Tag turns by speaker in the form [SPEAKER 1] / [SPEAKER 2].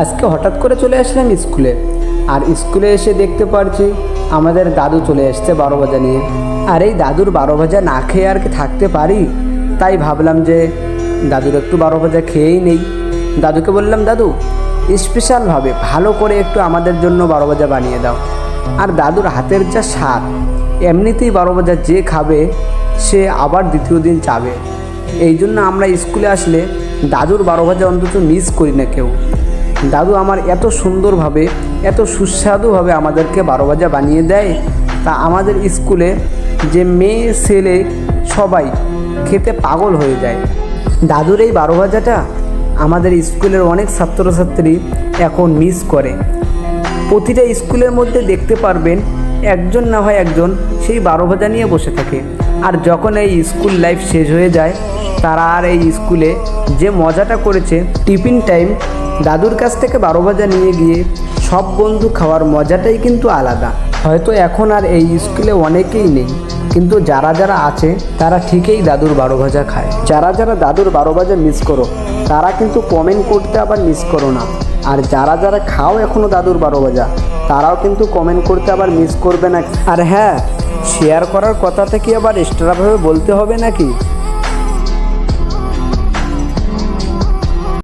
[SPEAKER 1] আজকে হঠাৎ করে চলে আসলাম স্কুলে, আর স্কুলে এসে দেখতে পারছি আমাদের দাদু চলে এসছে 12 ভাজা নিয়ে। আর এই দাদুর 12 ভাজা না খেয়ে আর কি থাকতে পারি, তাই ভাবলাম যে দাদুর একটু 12 ভাজা খেয়েই নেই। দাদুকে বললাম, দাদু স্পেশালভাবে ভালো করে একটু আমাদের জন্য 12 ভাজা বানিয়ে দাও। আর দাদুর হাতের যা স্বাদ, এমনিতেই 12 ভাজা যে খাবে সে আবার দ্বিতীয় দিন চাবে। এই জন্য আমরা স্কুলে আসলে দাদুর 12 ভাজা অন্তত মিস করি না কেউ। দাদু আমার এত সুন্দরভাবে, এত সুস্বাদুভাবে আমাদেরকে 12 ভাজা বানিয়ে দেয়, তা আমাদের স্কুলে যে মেয়ে ছেলে সবাই খেতে পাগল হয়ে যায়। দাদুর এই 12 ভাজাটা আমাদের স্কুলের অনেক ছাত্রছাত্রী এখন মিস করে। প্রতিটা স্কুলের মধ্যে দেখতে পারবেন একজন না হয় একজন সেই 12 ভাজা নিয়ে বসে থাকে। আর যখন এই স্কুল লাইফ শেষ হয়ে যায়, তারা আর এই স্কুলে যে মজাটা করেছে টিফিন টাইম দাদুর কাছ থেকে 12 ভাজা নিয়ে গিয়ে সব বন্ধু খাওয়ার মজাটাই কিন্তু আলাদা। হয়তো এখন আর এই স্কুলে অনেকেই নেই, কিন্তু যারা যারা আছে তারা ঠিকই দাদুর 12 ভাজা খায়। যারা যারা দাদুর 12 ভাজা মিস করো তারা কিন্তু কমেন্ট করতে আবার মিস করো না। আর যারা যারা খাও এখনও দাদুর 12 ভাজা, তারাও কিন্তু কমেন্ট করতে আবার মিস করবে না। আর হ্যাঁ, শেয়ার করার কথাটা কি আবার এক্সট্রাভাবে বলতে হবে নাকি?